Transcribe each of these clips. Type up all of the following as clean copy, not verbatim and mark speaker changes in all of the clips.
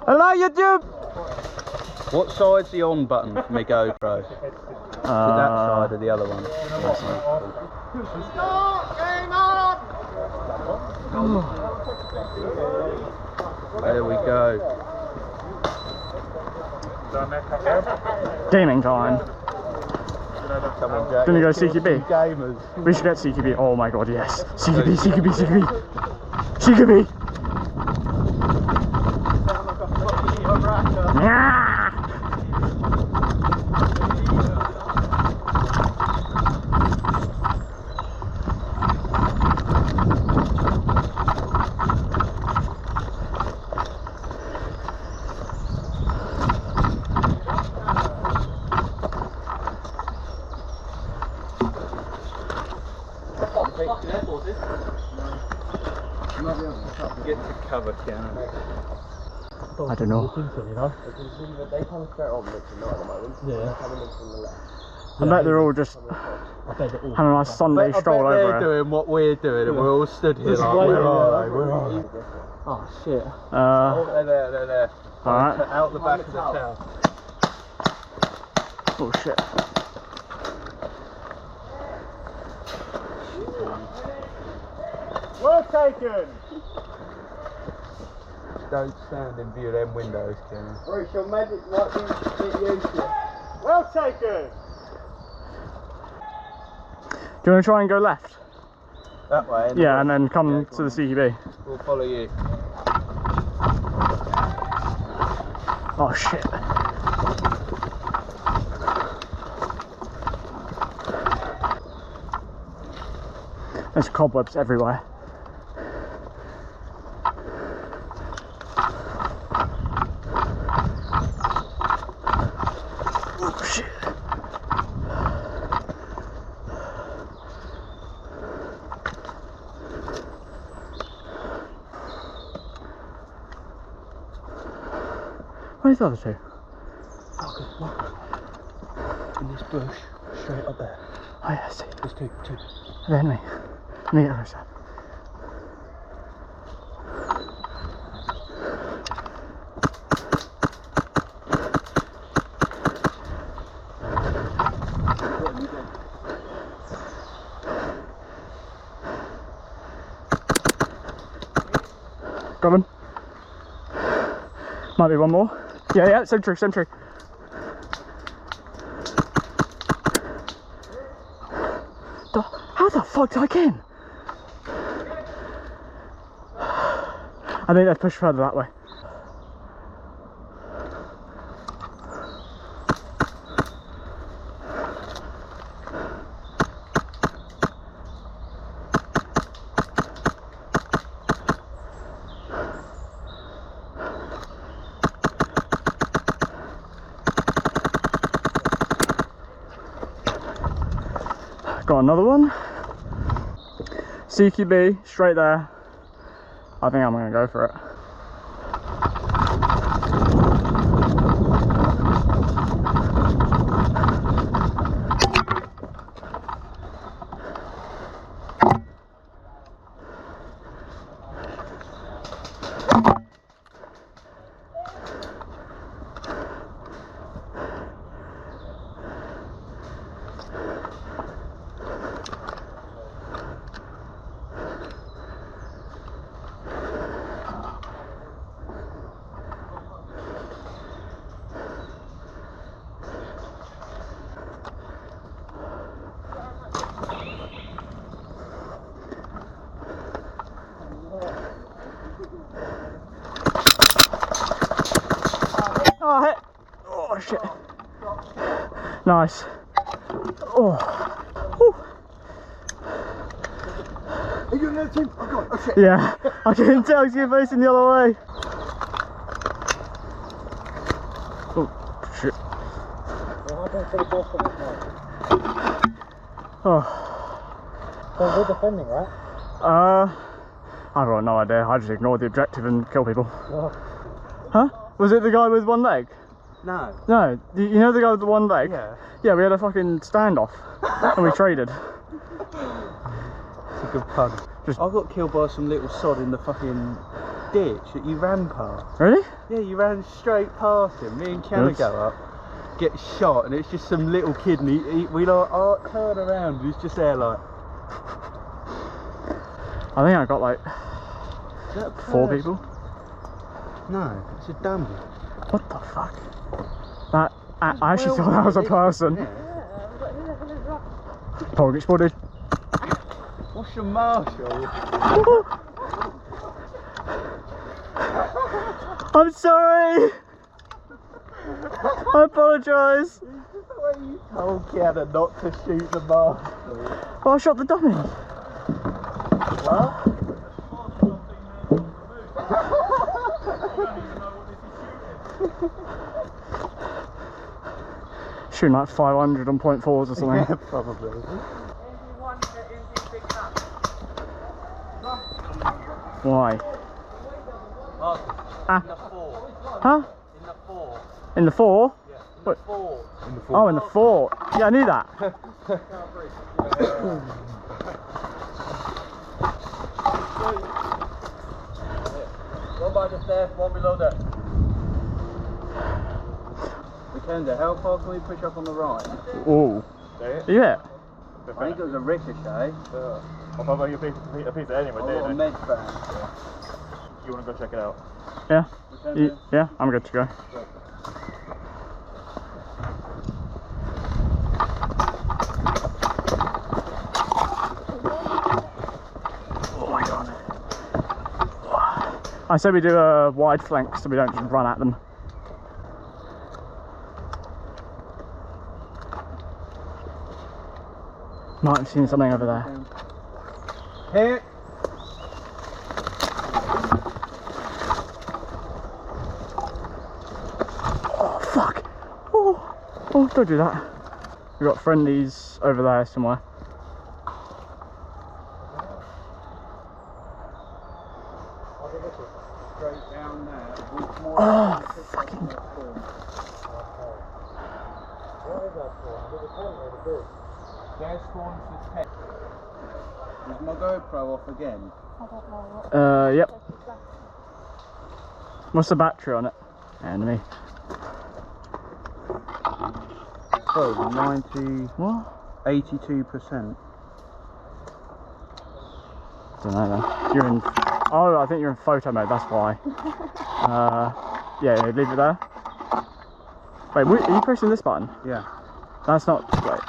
Speaker 1: Hello, YouTube!
Speaker 2: What side's the on button for my GoPro? Is it that side or the other one? There we go.
Speaker 1: Gaming time.
Speaker 2: Come on, Jack.
Speaker 1: Gonna go CQB.
Speaker 2: Gamers.
Speaker 1: We should get CQB. Oh my god, yes. CQB, CQB, CQB. CQB. Yeah.
Speaker 2: Get to cover, Ken.
Speaker 1: I don't know.
Speaker 3: They come straight on at the moment.
Speaker 1: Yeah.
Speaker 3: They're coming in from the left.
Speaker 1: I bet they're all just having a nice Sunday stroll over
Speaker 2: They're
Speaker 1: it.
Speaker 2: doing what we're doing, and we're all stood here like, where are they? Where are they?
Speaker 3: Oh shit.
Speaker 2: They're there, they're there.
Speaker 1: Alright.
Speaker 2: Out the back of the town.
Speaker 1: Oh shit.
Speaker 3: Well taken!
Speaker 2: Don't stand in view of them windows, Ken.
Speaker 3: Bruce, your magic might be a bit useless.
Speaker 1: Well taken! Do you want to try and go left?
Speaker 2: That way?
Speaker 1: Yeah, and then come to the CQB.
Speaker 2: We'll follow you.
Speaker 1: Oh shit. There's cobwebs everywhere. Oh shit. Where's the other two?
Speaker 2: Oh, good. Look. In this bush, straight up there.
Speaker 1: Oh yeah, I see.
Speaker 2: There's two.
Speaker 1: Then me. Let me get closer. Got him. Might be one more. Yeah, same tree, same tree. How the fuck did I get in? I think let's push further that way. Got another one. CQB, straight there. I think I'm gonna go for it. Oh, hit. Oh shit. Nice. Oh. Whew.
Speaker 3: Are you in the team? Oh god, oh shit.
Speaker 1: Yeah, I couldn't tell because you're facing the other way. Oh shit. Oh.
Speaker 3: So we're defending, right?
Speaker 1: I've got no idea. I just ignored the objective and kill people.
Speaker 3: Oh.
Speaker 1: Huh? Was it the guy with one leg?
Speaker 2: No.
Speaker 1: No. You know the guy with the one leg?
Speaker 2: Yeah.
Speaker 1: Yeah, we had a fucking standoff and we traded.
Speaker 2: It's a good pun.
Speaker 1: Just-
Speaker 2: I got killed by some little sod in the fucking ditch that you ran past.
Speaker 1: Really?
Speaker 2: Yeah, you ran straight past him. Me and Kiana go up, get shot, and it's just some little kid, and we like turn around, and he's just there like.
Speaker 1: I think I got like 4 people.
Speaker 2: No, it's a dummy.
Speaker 1: What the fuck? That I actually thought that was a person. Target spotted.
Speaker 2: What's your marshal?
Speaker 1: I'm sorry. I apologise.
Speaker 2: Is this the way you told Kiana not to shoot the marshal?
Speaker 1: Oh, I shot the dummy.
Speaker 2: What?
Speaker 1: Shooting like 500 on .4s or something.
Speaker 2: Yeah, probably.
Speaker 1: Why?
Speaker 2: In the 4.
Speaker 1: Huh?
Speaker 2: In the 4.
Speaker 1: In the 4?
Speaker 2: Yeah. In
Speaker 1: What?
Speaker 2: the 4.
Speaker 1: Oh, in the 4. Yeah, I knew that.
Speaker 2: One by the stairs, one below there. Mackenzie, how far can we push up on the right?
Speaker 1: Ooh. Yeah.
Speaker 2: I think it was a ricochet.
Speaker 3: I'll probably get a piece of anyway,
Speaker 2: I've got a med fan.
Speaker 3: You want to go check it out?
Speaker 1: Yeah.
Speaker 2: Mackenzie?
Speaker 1: Yeah, I'm good to go. Oh my god. I said we do a wide flank so we don't just run at them. Might have seen something over there.
Speaker 2: Hit!
Speaker 1: Oh fuck! Oh, don't do that. We've got friendlies over there somewhere.
Speaker 2: Straight down there.
Speaker 1: Oh fucking!
Speaker 2: There's spawn for 10. Is my GoPro off again?
Speaker 1: Yep. What's the battery on it? Enemy.
Speaker 2: Oh, 90...
Speaker 1: What?
Speaker 2: 82%.
Speaker 1: Don't know then. You're in. Oh, I think you're in photo mode. That's why. Yeah, leave it there. Wait, are you pressing this button?
Speaker 2: Yeah.
Speaker 1: That's not. Wait.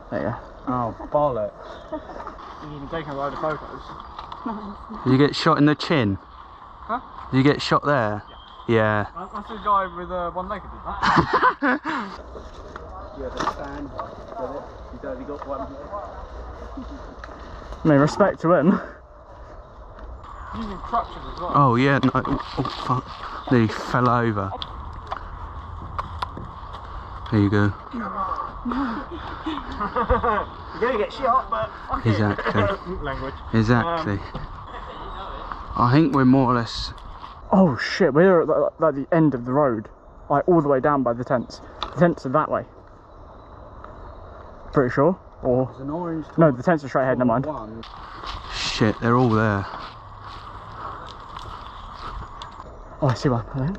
Speaker 1: There you go.
Speaker 2: Oh, bollocks.
Speaker 1: You've been taking a load of photos.
Speaker 2: Did you get shot in the chin?
Speaker 1: Huh?
Speaker 2: Did you get shot there? Yeah.
Speaker 1: That's the guy with one leg did that.
Speaker 2: Yeah, the stand. Got it? He's only got one.
Speaker 1: I mean, respect to him.
Speaker 3: Using crutches as well.
Speaker 2: Oh, yeah. No. Oh, fuck. Nearly fell over. There you go.
Speaker 3: You're gonna get shot, but okay.
Speaker 2: Exactly.
Speaker 3: Language.
Speaker 2: Exactly. I think we're more or less.
Speaker 1: Oh shit, we're at the end of the road. Like all the way down by the tents. The tents are that way. Pretty sure. Or.
Speaker 2: There's an orange.
Speaker 1: No, the tents are straight ahead, never mind.
Speaker 2: Shit, they're all there.
Speaker 1: Oh, I see one, I think.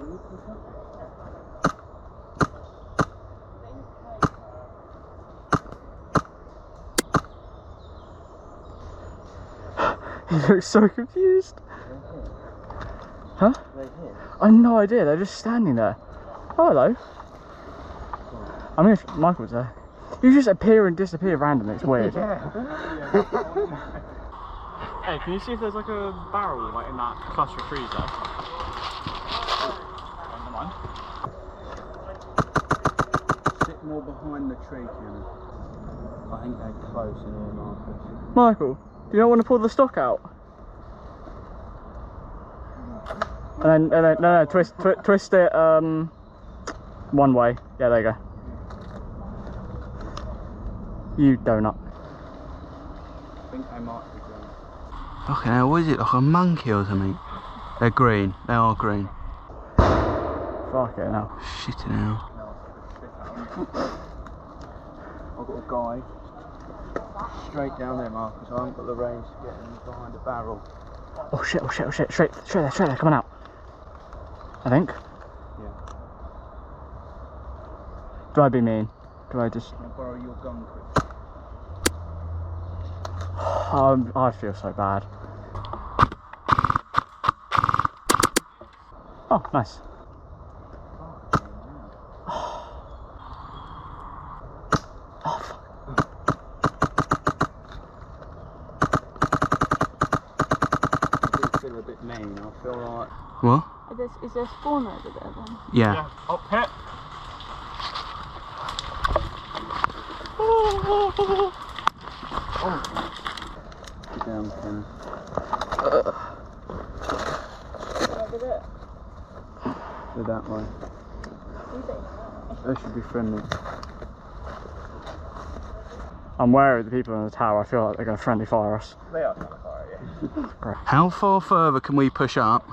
Speaker 1: He looks so confused. Huh? I have no idea, they're just standing there. Oh, hello. I mean, if Michael's there. You just appear and disappear randomly, it's weird.
Speaker 3: Hey, can you see if there's like a barrel like in that cluster of trees there? Never mind.
Speaker 2: Sit more behind the tree, Kenny. I think they're close in here, Marcus.
Speaker 1: Michael, do you not want to pull the stock out? And then no, twist it one way. Yeah, there you go. You donut.
Speaker 2: I think they might be green. Fucking hell, what is it, like a monkey or something? They're green, they are green.
Speaker 1: Fuck it now.
Speaker 2: Shitting hell. I've got a guy. Straight down there, Marcus. I haven't got the range to get in behind the barrel.
Speaker 1: Oh shit, oh shit, oh shit. Straight there, coming out. I think.
Speaker 2: Yeah.
Speaker 1: Do I be mean? Do I just...
Speaker 2: Can I borrow your gun, Chris?
Speaker 1: I feel so bad. Oh, nice. Oh, fuck.
Speaker 2: I do feel a bit mean. I feel like...
Speaker 1: What?
Speaker 4: Is there spawn over there then?
Speaker 1: Yeah.
Speaker 3: Up hit.
Speaker 2: Get down, Ken.
Speaker 4: Over there.
Speaker 2: Go that way. They should be friendly.
Speaker 1: I'm wary of the people in the tower. I feel like they're going to friendly fire us.
Speaker 3: They are trying to fire you.
Speaker 2: How far further can we push up?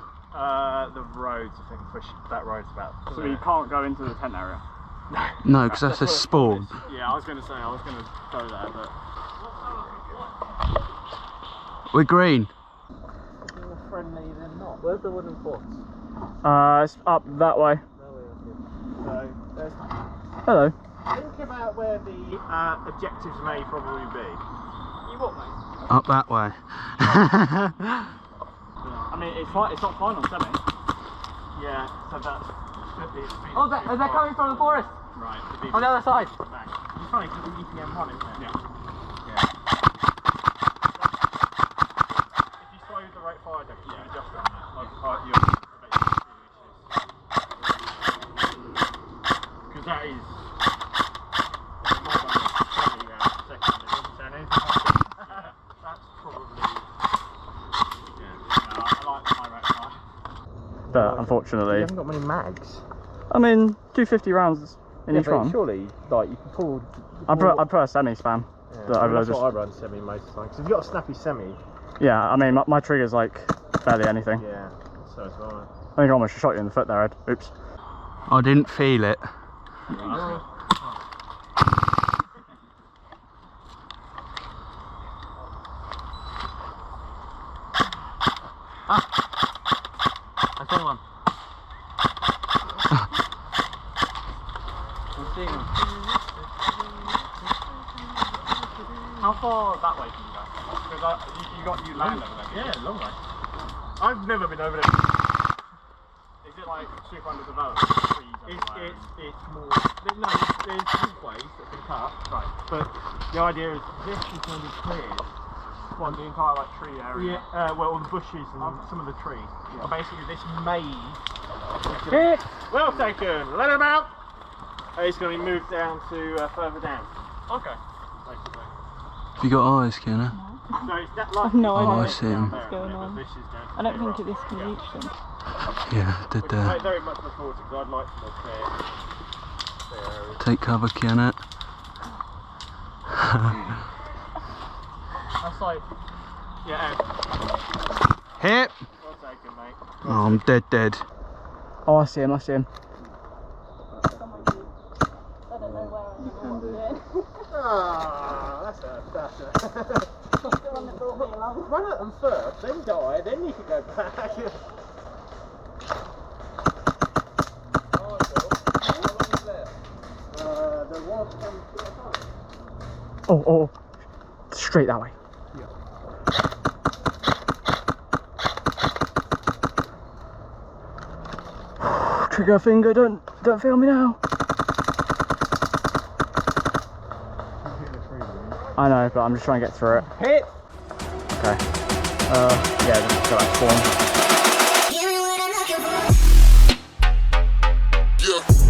Speaker 3: The roads, if they can push that road's about.
Speaker 1: So you can't go into the tent area?
Speaker 2: No, because that's a spawn.
Speaker 3: Yeah, I was going to say, I was going to go there, but...
Speaker 2: We're green.
Speaker 3: More friendly than not. Where's the wooden forts?
Speaker 1: It's up that way.
Speaker 3: So, there's...
Speaker 1: Hello.
Speaker 3: Think about where the objectives may probably be. You what, mate?
Speaker 2: Up that way.
Speaker 1: I mean, it's not fine on semi.
Speaker 3: Yeah, so that's...
Speaker 1: Oh, they're coming from the forest.
Speaker 3: Right,
Speaker 1: On the other side.
Speaker 3: back. It's funny because it's EPM 1, isn't it? Yeah. If you slow the right fire down, yeah, adjust it on that. Because that is... That's probably... Yeah, I like the high rate fire.
Speaker 1: But unfortunately,
Speaker 2: You haven't got many mags.
Speaker 1: I mean, 250 rounds in each one.
Speaker 2: Surely, like, you can pull...
Speaker 1: I prefer a semi spam.
Speaker 2: Yeah, that's what I run semi most of the time. Because if you've got a snappy semi...
Speaker 1: Yeah, I mean, my trigger's like barely anything.
Speaker 2: Yeah, so is mine.
Speaker 1: I think I almost shot you in the foot there, Ed. Oops.
Speaker 2: I didn't feel it.
Speaker 1: I saw one.
Speaker 3: I'm seeing them. How far that way can you go? Because you land over there. Yeah, long way. I've never been over there. Is it like super underdeveloped? It's more. There's ways that can cut. Right. But the idea is this is going to be cleared. What, the entire like tree area? Yeah. Well, all the bushes and some of the trees. Yeah. And basically, this maze. Well taken. Let him out. It's going to be moved down to further down. Okay. Basically.
Speaker 2: Have you got eyes, Kenna?
Speaker 3: So it's that like.
Speaker 4: I've no
Speaker 2: Oh, I
Speaker 4: idea
Speaker 2: see him.
Speaker 4: what's going on.
Speaker 3: This is down to
Speaker 4: I don't
Speaker 3: clear
Speaker 4: think
Speaker 3: up.
Speaker 4: this can reach them.
Speaker 2: Yeah, did
Speaker 3: Which I very much look forward to because I'd like to look clear areas.
Speaker 2: Take cover, Kenna.
Speaker 3: That's like, yeah.
Speaker 2: Hit!
Speaker 3: Well taken, mate.
Speaker 2: Oh, I'm dead.
Speaker 1: Oh, I see him.
Speaker 4: I don't know where I'm going.
Speaker 3: Ah, that's a. Run at them first, then die, then you can go back. There was some.
Speaker 1: Oh, straight that way.
Speaker 3: Yeah.
Speaker 1: Trigger finger, don't fail me now. I know, but I'm just trying to get through it.
Speaker 3: Hit!
Speaker 1: Okay. Yeah, just got that spawn.
Speaker 5: Yeah.